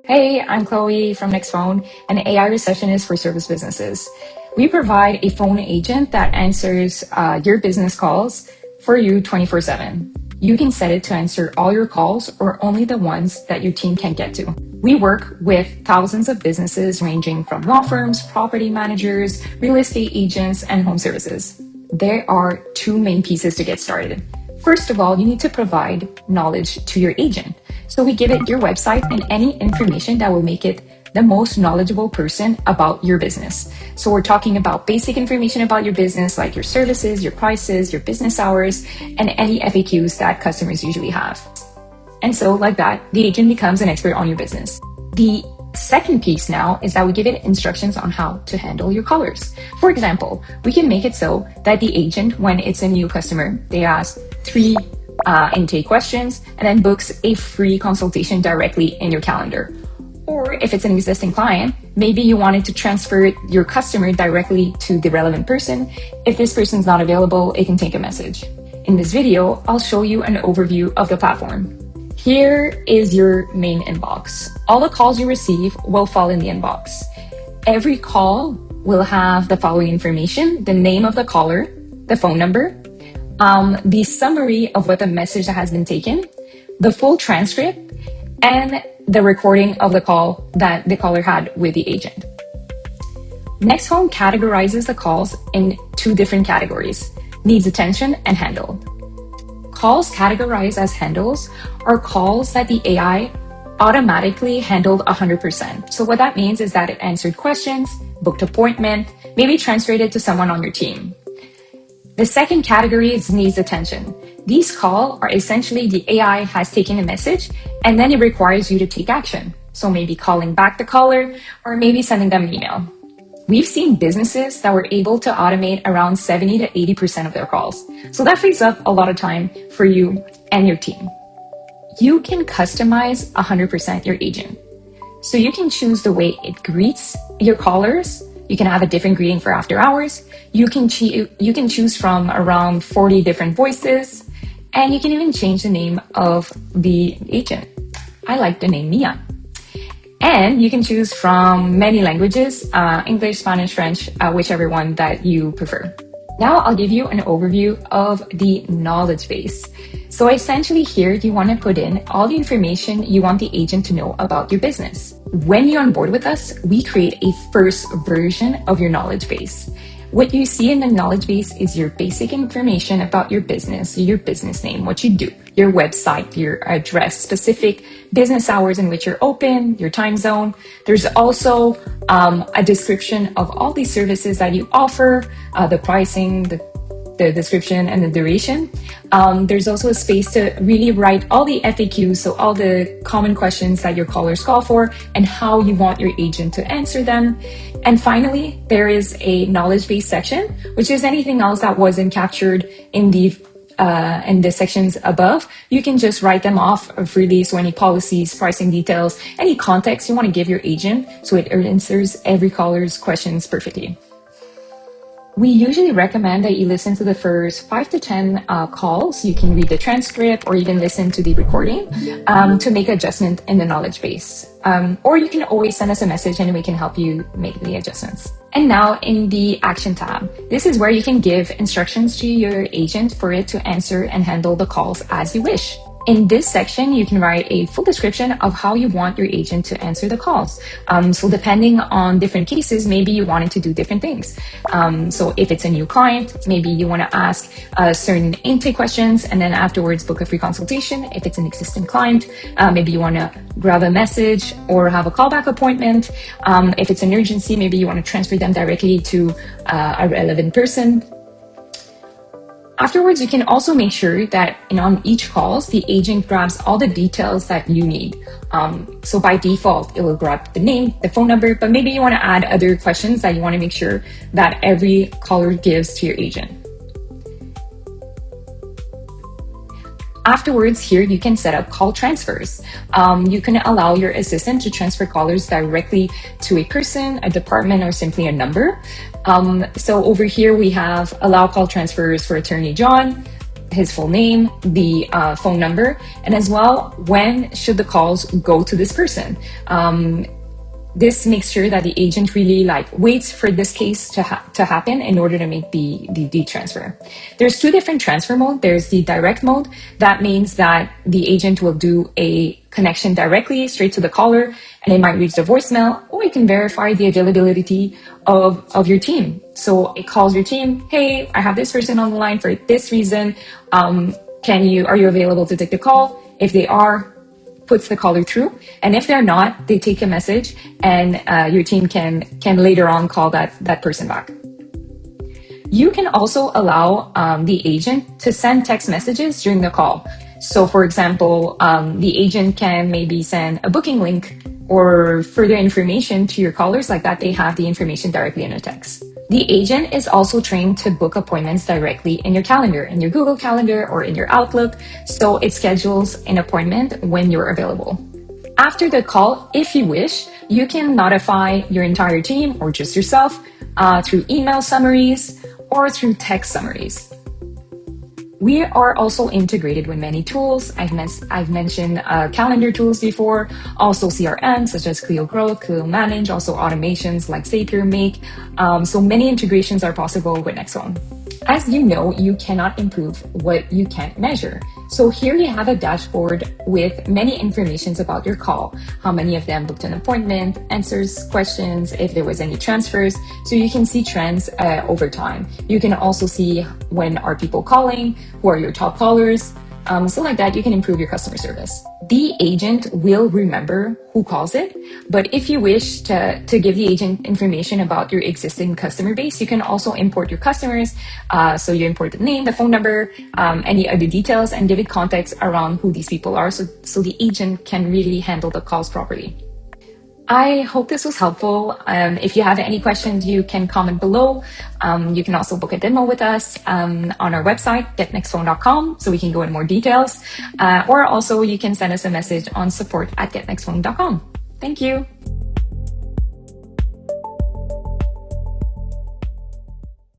Hey, I'm Chloe from NextPhone, an AI receptionist for service businesses. We provide a phone agent that answers your business calls for you 24/7. You can set it to answer all your calls or only the ones that your team can get to. We work with thousands of businesses ranging from law firms, property managers, real estate agents, and home services. There are two main pieces to get started. First of all, you need to provide knowledge to your agent. So we give it your website and any information that will make it the most knowledgeable person about your business. So we're talking about basic information about your business, like your services, your prices, your business hours, and any FAQs that customers usually have. And so like that, the agent becomes an expert on your business. The second piece now is that we give it instructions on how to handle your callers. For example, we can make it so that the agent, when it's a new customer, they ask 3 intake questions and then books a free consultation directly in your calendar. Or if it's an existing client, maybe you wanted to transfer your customer directly to the relevant person. If this person's not available, it can take a message. In this video, I'll show you an overview of the platform. Here is your main inbox. All the calls you receive will fall in the inbox. Every call will have the following information: the name of the caller, the phone number, the summary of what the message has been taken, the full transcript, and the recording of the call that the caller had with the agent. NextPhone categorizes the calls in 2 different categories: needs attention and handled. Calls categorized as handles are calls that the AI automatically handled 100%. So what that means is that it answered questions, booked appointment, maybe transferred it to someone on your team. The second category is needs attention. These calls are essentially the AI has taken a message and then it requires you to take action. So maybe calling back the caller or maybe sending them an email. We've seen businesses that were able to automate around 70 to 80% of their calls. So that frees up a lot of time for you and your team. You can customize 100% your agent. So you can choose the way it greets your callers. You can have a different greeting for after hours. You can choose from around 40 different voices, and you can even change the name of the agent. I like the name Mia. And you can choose from many languages, English, Spanish, French, whichever one that you prefer. Now I'll give you an overview of the knowledge base. So essentially here, you want to put in all the information you want the agent to know about your business. When you onboard with us, we create a first version of your knowledge base. What you see in the knowledge base is your basic information about your business, your business name, what you do, your website, your address, specific business hours in which you're open, your time zone. There's also a description of all these services that you offer, the pricing, the description, and the duration. There's also a space to really write all the FAQs, so all the common questions that your callers call for and how you want your agent to answer them. And finally, there is a knowledge base section, which is anything else that wasn't captured in the sections above. You can just write them off freely. So any policies, pricing details, any context you want to give your agent so it answers every caller's questions perfectly. We usually recommend that you listen to the first 5 to 10 calls. You can read the transcript or even listen to the recording to make adjustment in the knowledge base. Or you can always send us a message and we can help you make the adjustments. And now in the action tab, this is where you can give instructions to your agent for it to answer and handle the calls as you wish. In this section, you can write a full description of how you want your agent to answer the calls. So depending on different cases, maybe you wanted to do different things. So if it's a new client, maybe you want to ask certain intake questions and then afterwards book a free consultation. If it's an existing client, maybe you want to grab a message or have a callback appointment. If it's an urgency, maybe you want to transfer them directly to a relevant person. Afterwards, you can also make sure that on each calls, the agent grabs all the details that you need. So by default, it will grab the name, the phone number, but maybe you want to add other questions that you want to make sure that every caller gives to your agent. Afterwards, here you can set up call transfers. You can allow your assistant to transfer callers directly to a person, a department, or simply a number. So over here, we have allow call transfers for attorney John, his full name, the phone number, and as well, when should the calls go to this person. This makes sure that the agent really waits for this case to happen in order to make the transfer. There's two different transfer modes. There's the direct mode. That means that the agent will do a connection directly straight to the caller, and it might reach the voicemail, or you can verify the availability of your team. So it calls your team, hey, I have this person on the line for this reason. Are you available to take the call? If they are, puts the caller through, and if they're not, they take a message, and your team can later on call that person back. You can also allow the agent to send text messages during the call. So for example, the agent can maybe send a booking link or further information to your callers, like that they have the information directly in a text. The agent is also trained to book appointments directly in your calendar, in your Google Calendar or in your Outlook, so it schedules an appointment when you're available. After the call, if you wish, you can notify your entire team or just yourself through email summaries or through text summaries. We are also integrated with many tools. I've mentioned calendar tools before, also CRM such as Clio Growth, Clio Manage, also automations like Zapier, Make. So many integrations are possible with NextPhone. As you know, you cannot improve what you can't measure. So here you have a dashboard with many informations about your call, how many of them booked an appointment, answers questions, if there was any transfers, so you can see trends over time. You can also see when are people calling, who are your top callers, so like that you can improve your customer service. The agent will remember who calls it, but if you wish to give the agent information about your existing customer base, you can also import your customers. So you import the name, the phone number, any other details, and give it context around who these people are, so the agent can really handle the calls properly. I hope this was helpful. If you have any questions, you can comment below. You can also book a demo with us on our website, getnextphone.com, so we can go in more details. Or also you can send us a message on support@getnextphone.com. Thank you.